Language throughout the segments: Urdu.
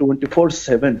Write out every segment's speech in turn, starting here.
24/7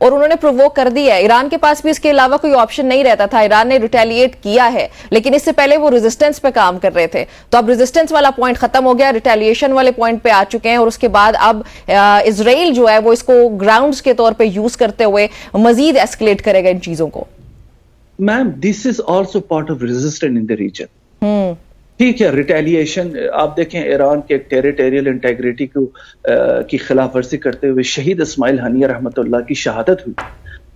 اور انہوں نے پرووک کر دی ہے. ایران کے پاس بھی اس کے علاوہ کوئی آپشن نہیں رہتا تھا. ایران نے ریٹیلیٹ کیا ہے, لیکن اس سے پہلے وہ ریزسٹنس پہ کام کر رہے تھے. تو اب ریزسٹنس والا پوائنٹ ختم ہو گیا, ریٹیلیشن والے پوائنٹ پہ آ چکے ہیں, اور اس کے بعد اب اسرائیل جو ہے وہ اس کو گراؤنڈز کے طور پہ یوز کرتے ہوئے مزید ایسکلیٹ کرے گا ان چیزوں کو. Ma'am this is also part of resistance in the region. ٹھیک ہے, ریٹیلیشن آپ دیکھیں, ایران کے ٹیریٹوریل انٹیگریٹی کی خلاف ورزی کرتے ہوئے شہید اسماعیل ہنیہ رحمۃ اللہ کی شہادت ہوئی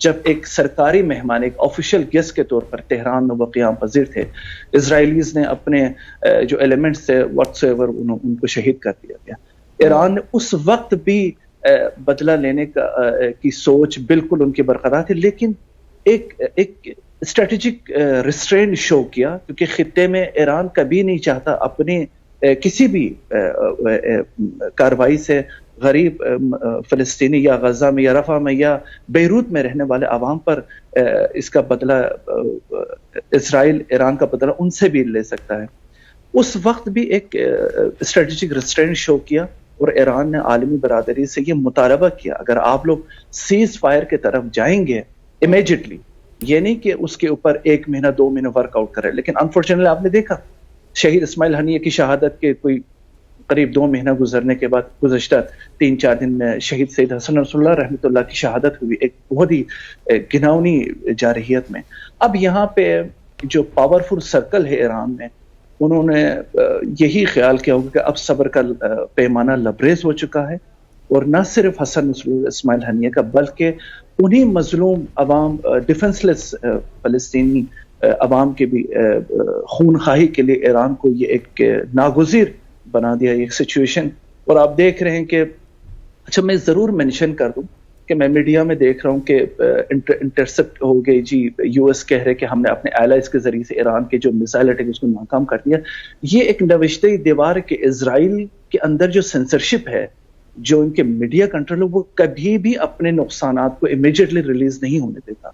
جب ایک سرکاری مہمان, ایک آفیشیل گیسٹ کے طور پر تہران میں وہ قیام پذیر تھے. اسرائیلیز نے اپنے جو ایلیمنٹس تھے واٹس ایور ان کو شہید کر دیا گیا. ایران نے اس وقت بھی بدلہ لینے کی سوچ بالکل ان کی برقرار تھی, لیکن ایک اسٹریٹجک ریسٹرین شو کیا, کیونکہ خطے میں ایران کبھی نہیں چاہتا اپنی کسی بھی کارروائی سے غریب فلسطینی یا غزہ میں یا رفح میں یا بیروت میں رہنے والے عوام پر اس کا بدلہ, اسرائیل ایران کا بدلہ ان سے بھی لے سکتا ہے. اس وقت بھی ایک اسٹریٹجک ریسٹرین شو کیا, اور ایران نے عالمی برادری سے یہ مطالبہ کیا اگر آپ لوگ سیز فائر کی طرف جائیں گے امیجیٹلی, یہ نہیں کہ اس کے اوپر 1 مہینہ 2 مہینہ ورک آؤٹ کرے. لیکن انفارچونیٹلی آپ نے دیکھا شہید اسماعیل ہنیہ کی شہادت کے کوئی قریب 2 مہینہ گزرنے کے بعد گزشتہ 3-4 دن میں شہید سید حسن نصر اللہ رحمۃ اللہ کی شہادت ہوئی, ایک بہت ہی گھناؤنی جارحیت میں. اب یہاں پہ جو پاورفل سرکل ہے ایران میں, انہوں نے یہی خیال کیا ہوگا کہ اب صبر کا پیمانہ لبریز ہو چکا ہے, اور نہ صرف حسن نصر اسماعیل ہنیہ کا بلکہ انہی مظلوم عوام, ڈیفنس لیس فلسطینی عوام کے بھی خون خواہی کے لیے ایران کو یہ ایک ناگزیر بنا دیا ایک سچویشن. اور آپ دیکھ رہے ہیں کہ اچھا میں ضرور مینشن کر دوں کہ میں میڈیا میں دیکھ رہا ہوں کہ انٹرسپٹ ہو گئی جی, یو ایس کہہ رہے کہ ہم نے اپنے الائز کے ذریعے سے ایران کے جو میزائل اٹیک اس کو ناکام کر دیا. یہ ایک نوشتہ دیوار کہ اسرائیل کے اندر جو سینسرشپ ہے, جو ان کے میڈیا کنٹرول, وہ کبھی بھی اپنے نقصانات کو امیجیٹلی ریلیز نہیں ہونے دیتا.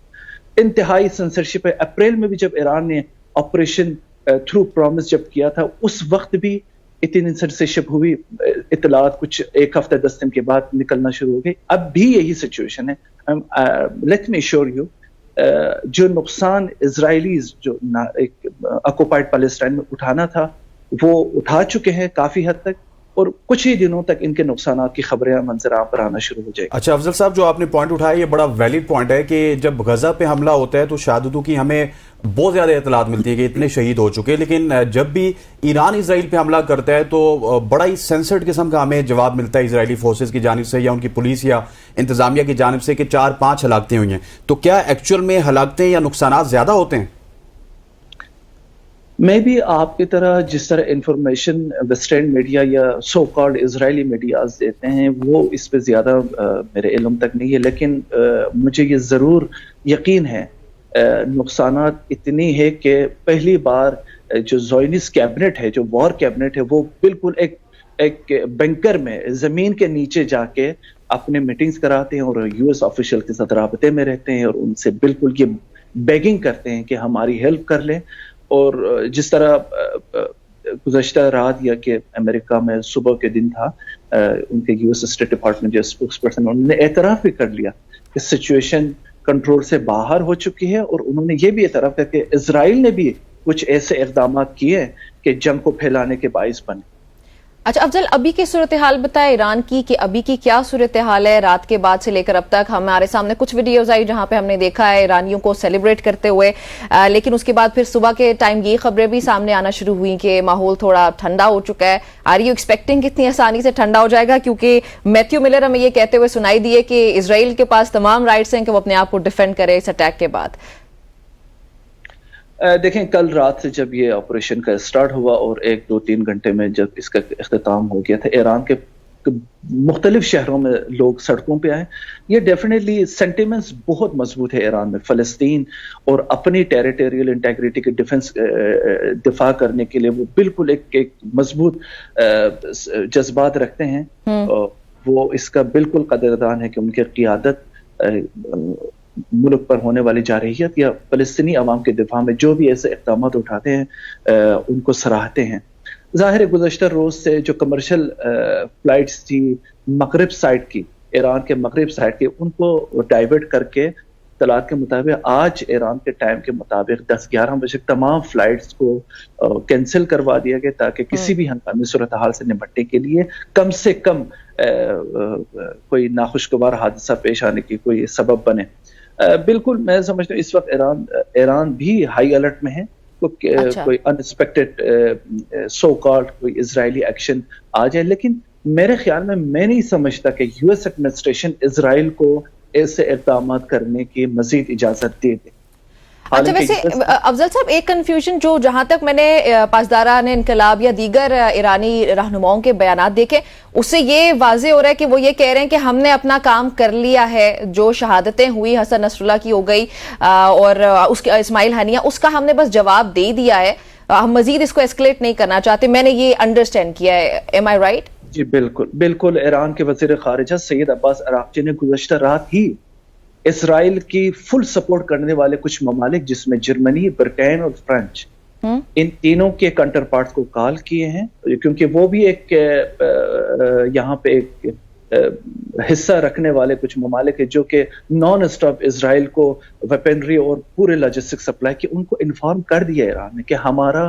انتہائی سینسرشپ ہے. اپریل میں بھی جب ایران نے آپریشن تھرو پرومس جب کیا تھا, اس وقت بھی اتنی سینسرشپ ہوئی, اطلاعات کچھ 1 ہفتہ 10 دن کے بعد نکلنا شروع ہو گئی. اب بھی یہی سچویشن ہے. لیٹ می ایشور یو, جو نقصان اسرائیلیز جو ایک آکوپائڈ پیلسٹائن میں اٹھانا تھا وہ اٹھا چکے ہیں کافی حد تک, اور کچھ ہی دنوں تک ان کے نقصانات کی خبریں منظر عام پر آنا شروع ہو جائے گی. اچھا افضل صاحب, جو آپ نے پوائنٹ اٹھایا یہ بڑا ویلڈ پوائنٹ ہے کہ جب غزہ پہ حملہ ہوتا ہے تو شہادتوں کی ہمیں بہت زیادہ اطلاعات ملتی ہے کہ اتنے شہید ہو چکے, لیکن جب بھی ایران اسرائیل پہ حملہ کرتا ہے تو بڑا ہی سینسرڈ قسم کا ہمیں جواب ملتا ہے اسرائیلی فورسز کی جانب سے یا ان کی پولیس یا انتظامیہ کی جانب سے کہ 4-5 ہلاکتیں ہوئی ہیں. تو کیا ایکچوئل میں ہلاکتیں یا نقصانات زیادہ ہوتے ہیں؟ میں بھی آپ کی طرح جس طرح انفارمیشن ویسٹرن میڈیا یا سو کالڈ اسرائیلی میڈیاز دیتے ہیں وہ اس پہ زیادہ میرے علم تک نہیں ہے, لیکن مجھے یہ ضرور یقین ہے نقصانات اتنی ہے کہ پہلی بار جو زائنسٹ کیبنٹ ہے, جو وار کیبنٹ ہے, وہ بالکل ایک بنکر میں زمین کے نیچے جا کے اپنے میٹنگز کراتے ہیں اور یو ایس آفیشل کے ساتھ رابطے میں رہتے ہیں اور ان سے بالکل یہ بیگنگ کرتے ہیں کہ ہماری ہیلپ کر لیں. اور جس طرح گزشتہ رات یا کہ امریکہ میں صبح کے دن تھا, ان کے یو ایس اسٹیٹ ڈپارٹمنٹ جو اسپوکس پرسن, انہوں نے اعتراف بھی کر لیا کہ سچویشن کنٹرول سے باہر ہو چکی ہے, اور انہوں نے یہ بھی اعتراف کیا کہ اسرائیل نے بھی کچھ ایسے اقدامات کیے کہ جنگ کو پھیلانے کے باعث بنے. اچھا افضل, ابھی کی صورتحال بتائے ایران کی, کہ ابھی کی کیا صورتحال ہے رات کے بعد سے لے کر اب تک؟ ہمارے سامنے کچھ ویڈیوز آئی جہاں پہ ہم نے دیکھا ہے ایرانیوں کو سیلیبریٹ کرتے ہوئے, لیکن اس کے بعد پھر صبح کے ٹائم یہ خبریں بھی سامنے آنا شروع ہوئی کہ ماحول تھوڑا ٹھنڈا ہو چکا ہے. آر یو ایکسپیکٹنگ کتنی آسانی سے ٹھنڈا ہو جائے گا؟ کیونکہ میتھیو ملر ہمیں یہ کہتے ہوئے سنائی دیے کہ اسرائیل کے پاس تمام رائٹس ہیں کہ وہ اپنے آپ کو ڈیفینڈ کرے اس اٹیک کے بعد. دیکھیں کل رات سے جب یہ آپریشن کا سٹارٹ ہوا اور 1-2-3 گھنٹے میں جب اس کا اختتام ہو گیا تھا, ایران کے مختلف شہروں میں لوگ سڑکوں پہ آئے. یہ ڈیفینیٹلی سینٹیمنٹس بہت مضبوط ہے ایران میں. فلسطین اور اپنی ٹیریٹوریل انٹیگریٹی کے دفاع کرنے کے لیے وہ بالکل ایک مضبوط جذبات رکھتے ہیں. وہ اس کا بالکل قدردان ہے کہ ان کی قیادت ملک پر ہونے والی جارحیت یا فلسطینی عوام کے دفاع میں جو بھی ایسے اقدامات اٹھاتے ہیں ان کو سراہتے ہیں. ظاہر ہے گزشتہ روز سے جو کمرشل فلائٹس تھی مغرب سائڈ کی, ایران کے مغرب سائڈ کے ان کو ڈائیورٹ کر کے اطلاعات کے مطابق آج ایران کے ٹائم کے مطابق 10-11 بجے تمام فلائٹس کو کینسل کروا دیا گیا تاکہ کسی بھی ہنگامی صورتحال سے نمٹنے کے لیے کم سے کم کوئی ناخوشگوار حادثہ پیش آنے کی کوئی سبب بنے. بالکل میں سمجھتا ہوں اس وقت ایران بھی ہائی الرٹ میں ہے. کوئی انسپیکٹڈ سو کالڈ کوئی اسرائیلی ایکشن آ جائے, لیکن میرے خیال میں نہیں سمجھتا کہ یو ایس ایڈمنسٹریشن اسرائیل کو ایسے اقدامات کرنے کی مزید اجازت دے دے. اچھا ویسے افضل صاحب ایک کنفیوژن جو جہاں تک میں نے پاسداران انقلاب یا دیگر ایرانی رہنماؤں کے بیانات دیکھے اس سے یہ واضح ہو رہا ہے کہ وہ یہ کہہ رہے ہیں کہ ہم نے اپنا کام کر لیا ہے, جو شہادتیں ہوئی حسن نصر اللہ کی ہو گئی اور اس کے اسماعیل ہنیہ, اس کا ہم نے بس جواب دے دیا ہے, ہم مزید اس کو ایسکلیٹ نہیں کرنا چاہتے. میں نے یہ انڈرسٹینڈ کیا ہے, ایم آئی رائٹ؟ جی بالکل. ایران کے وزیر خارجہ سید عباس عراقچی نے گزشتہ رات ہی اسرائیل کی فل سپورٹ کرنے والے کچھ ممالک جس میں جرمنی, برٹین اور فرانس, ان تینوں کے کانٹر پارٹس کو کال کیے ہیں, کیونکہ وہ بھی ایک یہاں پہ ایک حصہ رکھنے والے کچھ ممالک ہیں جو کہ نان اسٹاپ اسرائیل کو ویپنری اور پورے لاجسٹک سپلائی کی ان کو انفارم کر دیا ایران نے کہ ہمارا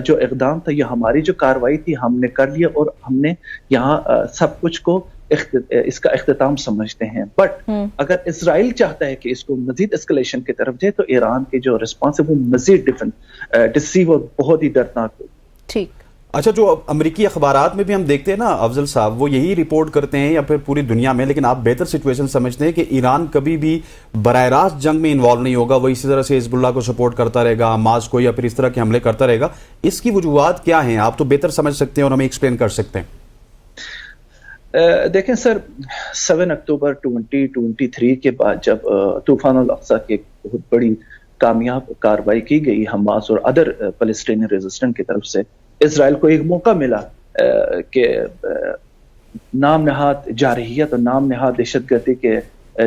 جو اقدام تھا یا ہماری جو کاروائی تھی ہم نے کر لیا اور ہم نے یہاں سب کچھ کو اس کا اختتام سمجھتے ہیں. بٹ اگر اسرائیل چاہتا ہے کہ اس کو مزید اسکلیشن کی طرف جائے تو ایران کے جو ریسپانس ہے وہ مزید ڈسیو اور بہت ہی دردناک ہو. ٹھیک. اچھا, جو امریکی اخبارات میں بھی ہم دیکھتے ہیں نا افضل صاحب, وہ یہی رپورٹ کرتے ہیں یا پھر پوری دنیا میں, لیکن آپ بہتر سچویشن سمجھتے ہیں کہ ایران کبھی بھی براہ راست جنگ میں انوالو نہیں ہوگا, وہ اسی طرح سے حزب اللہ کو سپورٹ کرتا رہے گا, حماس کو, یا پھر اس طرح کے حملے کرتا رہے گا. اس کی وجوہات کیا ہیں؟ آپ تو بہتر سمجھ سکتے ہیں اور ہمیں ایکسپلین کر سکتے ہیں. دیکھیں سر, 7 اکتوبر 2023 کے بعد جب طوفان الاقصی کی ایک بہت بڑی کامیاب کاروائی کی گئی حماس اور ادر فلسطینی ریزسٹنٹ کی طرف سے, اسرائیل کو ایک موقع ملا کہ نام نہاد جارحیت اور نام نہاد دہشت گردی کے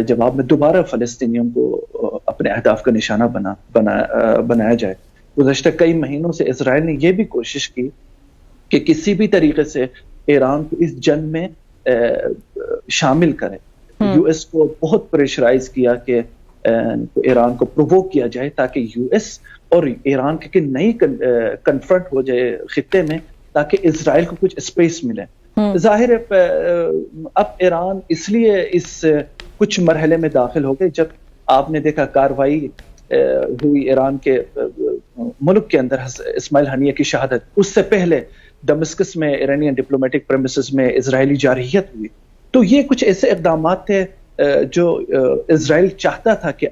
جواب میں دوبارہ فلسطینیوں کو اپنے اہداف کا نشانہ بنایا جائے. گزشتہ کئی مہینوں سے اسرائیل نے یہ بھی کوشش کی کہ کسی بھی طریقے سے ایران کو اس جنگ میں شامل کرے. یو ایس کو بہت پریشرائز کیا کہ ایران کو پرووک کیا جائے تاکہ یو ایس اور ایران کے نئی کنفرنٹ ہو جائے خطے میں تاکہ اسرائیل کو کچھ اسپیس ملے. ظاہر ہے اب ایران اس لیے اس کچھ مرحلے میں داخل ہو گئے جب آپ نے دیکھا کاروائی ہوئی ایران کے ملک کے اندر اسماعیل ہنیہ کی شہادت, اس سے پہلے دمسکس میں ایرانین ڈپلومیٹک پریمیسز میں اسرائیلی جارحیت ہوئی. تو یہ کچھ ایسے اقدامات تھے جو اسرائیل چاہتا تھا کہ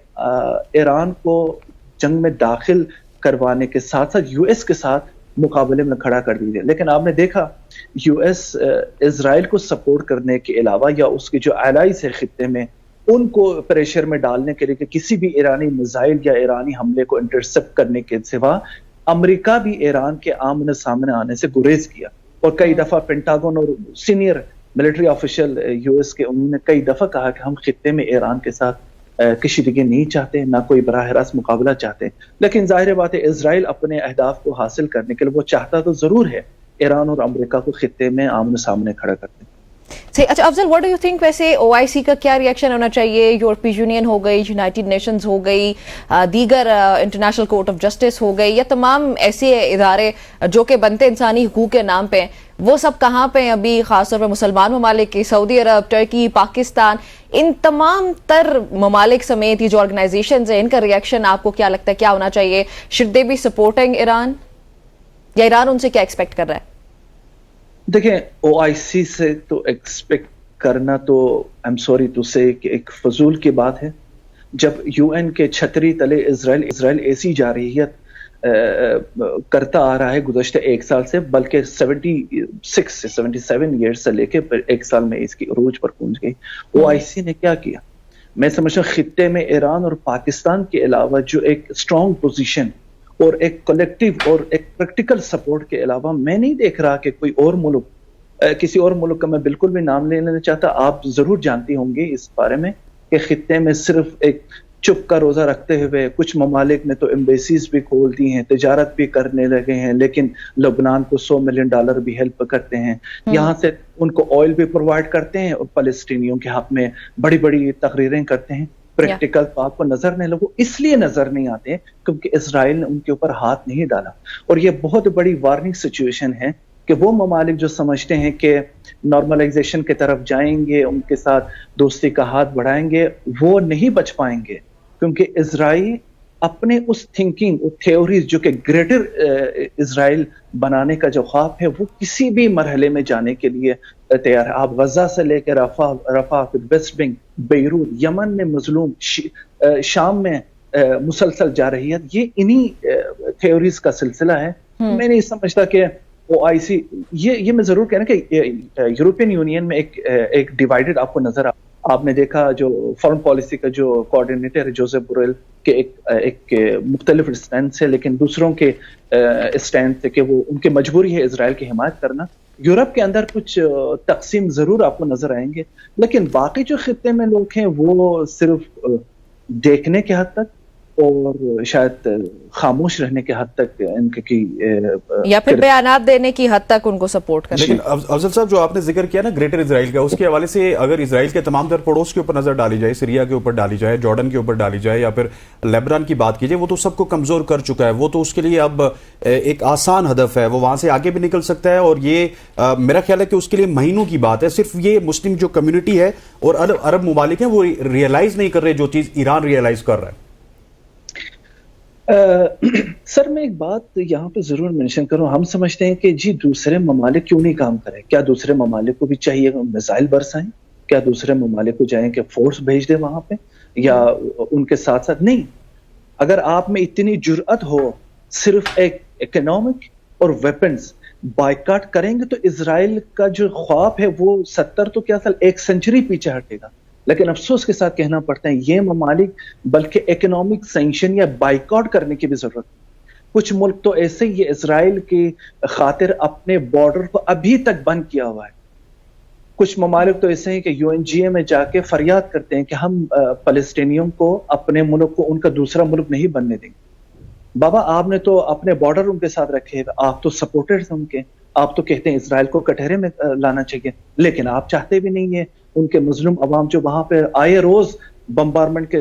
ایران کو جنگ میں داخل کروانے کے ساتھ ساتھ یو ایس کے ساتھ مقابلے میں کھڑا کر دی. لیکن آپ نے دیکھا یو ایس اسرائیل کو سپورٹ کرنے کے علاوہ یا اس کے جو الائز ہے خطے میں ان کو پریشر میں ڈالنے کے لیے کہ کسی بھی ایرانی میزائل یا ایرانی حملے کو انٹرسپٹ کرنے کے سوا امریکہ بھی ایران کے آمنے سامنے آنے سے گریز کیا. اور کئی دفعہ پینٹاگون اور senior military official U S کے انہوں نے کئی دفعہ کہا کہ ہم خطے میں ایران کے ساتھ کشیدگی نہیں چاہتے, نہ کوئی براہ راست مقابلہ چاہتے. لیکن ظاہر بات ہے اسرائیل اپنے اہداف کو حاصل کرنے کے لیے وہ چاہتا تو ضرور ہے ایران اور امریکہ کو خطے میں آمنے سامنے کھڑا کرتے. اچھا افضل, واٹ ڈو یو تھنک ویسے او آئی سی کا کیا ریئیکشن ہونا چاہیے؟ یورپی یونین ہو گئی, یونائٹڈ نیشنز ہو گئی, دیگر انٹرنیشنل کورٹ آف جسٹس ہو گئی, یا تمام ایسے ادارے جو کہ بنتے انسانی حقوق کے نام پہ, وہ سب کہاں پہ ہیں ابھی؟ خاص طور پہ مسلمان ممالک کی, سعودی عرب, ٹرکی, پاکستان, ان تمام تر ممالک سمیت یہ جو آرگنائزیشنز ہیں, ان کا ریئیکشن آپ کو کیا لگتا ہے کیا ہونا چاہیے؟ Should they be supporting Iran, یا ایران ان سے کیا ایکسپیکٹ کر رہا ہے؟ دیکھیں او آئی سی سے تو ایکسپیکٹ کرنا تو آئی ایم سوری ٹو سے کہ ایک فضول کی بات ہے. جب یو این کے چھتری تلے اسرائیل ایسی جارحیت کرتا آ رہا ہے گزشتہ ایک سال سے, بلکہ 76 سے 77 ایئرز سے لے کے ایک سال میں اس کی عروج پر پہنچ گئی. او آئی سی نے کیا کیا؟ میں سمجھتا ہوں خطے میں ایران اور پاکستان کے علاوہ جو ایک اسٹرانگ پوزیشن اور ایک کلیکٹیو اور ایک پریکٹیکل سپورٹ کے علاوہ میں نہیں دیکھ رہا کہ کوئی اور ملک, کسی اور ملک کا میں بالکل بھی نام نہیں لینا چاہتا, آپ ضرور جانتی ہوں گے اس بارے میں کہ خطے میں صرف ایک چپ کا روزہ رکھتے ہوئے کچھ ممالک نے تو ایمبیسیز بھی کھول دی ہیں, تجارت بھی کرنے لگے ہیں, لیکن لبنان کو $100 ملین بھی ہیلپ کرتے ہیں, یہاں سے ان کو آئل بھی پرووائڈ کرتے ہیں, اور فلسطینیوں کے حق میں بڑی بڑی تقریریں کرتے ہیں. پریکٹیکل تو آپ کو نظر نہیں لگو, اس لیے نظر نہیں آتے کیونکہ اسرائیل نے ان کے اوپر ہاتھ نہیں ڈالا. اور یہ بہت بڑی وارننگ سچویشن ہے کہ وہ ممالک جو سمجھتے ہیں کہ نارملائزیشن کی طرف جائیں گے, ان کے ساتھ دوستی کا ہاتھ بڑھائیں گے, وہ نہیں بچ پائیں گے, کیونکہ اسرائیل اپنے اس تھنکنگ, تھیوریز جو کہ گریٹر اسرائیل بنانے کا جو خواب ہے, وہ کسی بھی مرحلے میں جانے کے لیے تیار ہے. آپ غزہ سے لے کے رفح, ویسٹ بنک, بیروت, یمن میں مظلوم, شام میں مسلسل جا رہی ہے, یہ انہی تھیوریز کا سلسلہ ہے. میں نہیں سمجھتا کہ OIC, یہ میں ضرور کہنا کہ یورپین یونین میں ایک ڈیوائیڈڈ آپ کو نظر آپ نے دیکھا, جو فارن پالیسی کا جو کوآرڈینیٹر ہے جوزف بوریل کے ایک مختلف اسٹینڈ سے, لیکن دوسروں کے اسٹینڈ سے کہ وہ ان کی مجبوری ہے اسرائیل کی حمایت کرنا. یورپ کے اندر کچھ تقسیم ضرور آپ کو نظر آئیں گے, لیکن باقی جو خطے میں لوگ ہیں وہ صرف دیکھنے کے حد تک اور شاید خاموش رہنے کے حد تک ان کی یا پھر بیانات دینے کی حد تک ان کو سپورٹ کریں. لیکن افضل صاحب, جو آپ نے ذکر کیا نا گریٹر اسرائیل کا, اس کے حوالے سے اگر اسرائیل کے تمام تر پڑوس کے اوپر نظر ڈالی جائے, سیریا کے اوپر ڈالی جائے, جارڈن کے اوپر ڈالی جائے, یا پھر لیبنان کی بات کی جائے, وہ تو سب کو کمزور کر چکا ہے. وہ تو اس کے لیے اب ایک آسان ہدف ہے, وہ وہاں سے آگے بھی نکل سکتا ہے. اور یہ میرا خیال ہے کہ اس کے لیے مہینوں کی بات ہے. صرف یہ مسلم جو کمیونٹی ہے اور عرب ممالک ہیں وہ ریئلائز نہیں کر رہے جو چیز ایران ریئلائز کر رہا ہے. سر میں ایک بات یہاں پہ ضرور مینشن کروں, ہم سمجھتے ہیں کہ جی دوسرے ممالک کیوں نہیں کام کریں, کیا دوسرے ممالک کو بھی چاہیے میزائل برسائیں, کیا دوسرے ممالک کو جائیں کہ فورس بھیج دیں وہاں پہ, یا ان کے ساتھ ساتھ نہیں. اگر آپ میں اتنی جرأت ہو صرف ایک اکنامک اور ویپنز بائیکاٹ کریں گے تو اسرائیل کا جو خواب ہے وہ 70 تو کیا سال 1 سنچری پیچھے ہٹے گا. لیکن افسوس کے ساتھ کہنا پڑتا ہے یہ ممالک بلکہ اکنامک سینکشن یا بائیکاٹ کرنے کی بھی ضرورت ہے. کچھ ملک تو ایسے ہی اسرائیل کی خاطر اپنے بارڈر کو ابھی تک بند کیا ہوا ہے. کچھ ممالک تو ایسے ہیں کہ UNGA میں جا کے فریاد کرتے ہیں کہ ہم فلسطینیوں کو اپنے ملک کو ان کا دوسرا ملک نہیں بننے دیں گے. بابا آپ نے تو اپنے بارڈر ان کے ساتھ رکھے, آپ تو سپورٹرز ہیں ان کے, آپ تو کہتے ہیں اسرائیل کو کٹہرے میں لانا چاہیے, لیکن آپ چاہتے بھی نہیں ہیں ان کے مظلوم عوام جو وہاں پہ آئے روز بمبارمنٹ کے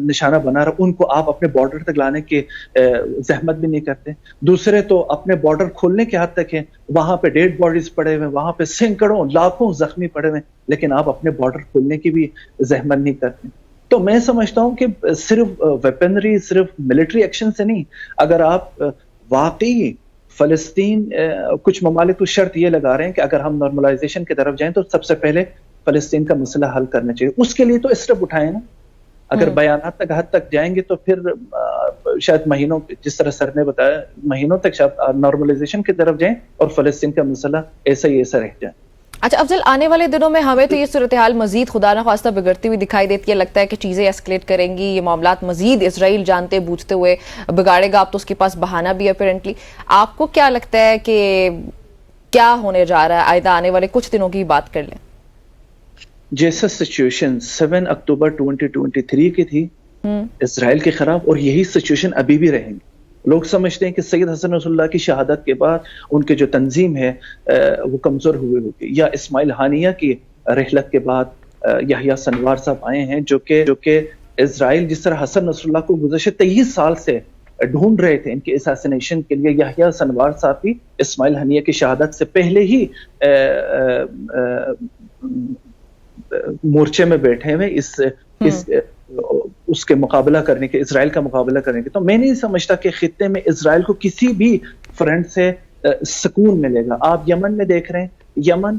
نشانہ بنا رہا, ان کو آپ اپنے بارڈر تک لانے کی زحمت بھی نہیں کرتے. دوسرے تو اپنے بارڈر کھولنے کے حد تک ہیں, وہاں پہ ڈیڈ باڈیز پڑے ہوئے, وہاں پہ سینکڑوں لاکھوں زخمی پڑے ہوئے, لیکن آپ اپنے بارڈر کھولنے کی بھی زحمت نہیں کرتے. تو میں سمجھتا ہوں کہ صرف ویپنری, صرف ملٹری ایکشن سے نہیں, اگر آپ واقعی فلسطین, کچھ ممالک تو شرط یہ لگا رہے ہیں کہ اگر ہم نارملائزیشن کی طرف جائیں تو سب سے پہلے فلسطین کا مسئلہ حل کرنا چاہیے. اس کے لیے تو اسٹیپ اٹھائیں نا. اگر بیانات تک حد تک جائیں گے تو پھر شاید مہینوں, جس طرح سر نے بتایا, مہینوں تک شاید نارملائزیشن کی طرف جائیں اور فلسطین کا مسئلہ ایسا ہی ایسا رہ جائے. اچھا افضل, آنے والے دنوں میں ہمیں تو یہ صورتحال مزید خدا نخواستہ بگڑتی ہوئی دکھائی دیتی ہے. لگتا ہے کہ چیزیں ایسکلیٹ کریں گی, یہ معاملات مزید اسرائیل جانتے بوجھتے ہوئے بگاڑے گا. اب تو اس کے پاس بہانہ بھی ہے اپیرنٹلی. آپ کو کیا لگتا ہے کہ کیا ہونے جا رہا ہے آئندہ آنے والے کچھ دنوں کی بات کر لیں؟ جیسا سچویشن 7 اکتوبر 2023 کی تھی اسرائیل کے خلاف, اور یہی سچویشن ابھی بھی رہیں گی. لوگ سمجھتے ہیں کہ سید حسن نصر اللہ کی شہادت کے بعد ان کے جو تنظیم ہے وہ کمزور ہوئے ہوگی, یا اسماعیل ہانیہ کی رحلت کے بعد یحییٰ سنوار صاحب آئے ہیں جو کہ اسرائیل جس طرح حسن نصر اللہ کو گزشتہ 23 سال سے ڈھونڈ رہے تھے ان کے اساسینیشن کے لیے, یحییٰ سنوار صاحب بھی اسماعیل ہانیہ کی شہادت سے پہلے ہی مورچے میں بیٹھے ہوئے اس کے مقابلہ کرنے کے, اسرائیل کا مقابلہ کرنے کے. تو میں نہیں سمجھتا کہ خطے میں اسرائیل کو کسی بھی فرنٹ سے سکون ملے گا. آپ یمن میں دیکھ رہے ہیں, یمن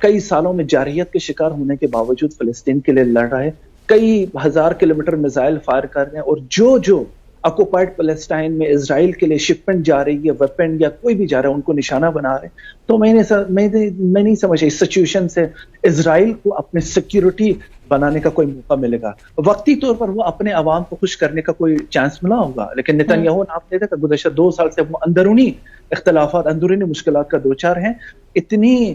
کئی سالوں میں جارحیت کے شکار ہونے کے باوجود فلسطین کے لیے لڑ رہا ہے, کئی ہزار کلومیٹر میزائل فائر کر رہے ہیں, اور جو آکوپائڈ فلسطین میں اسرائیل کے لیے شپمنٹ جا رہی ہے, ویپن یا کوئی بھی جا رہا ہے, ان کو نشانہ بنا رہے ہیں. تو میں نہیں سمجھا اس سچویشن سے اسرائیل کو اپنے سیکیورٹی بنانے کا کوئی موقع ملے گا. وقتی طور پر وہ اپنے عوام کو خوش کرنے کا کوئی چانس ملا ہوگا, لیکن نتنیاہو نے آپ نے دیکھا گزشتہ 2 سال سے وہ اندرونی اختلافات, اندرونی مشکلات کا دوچار ہیں. اتنی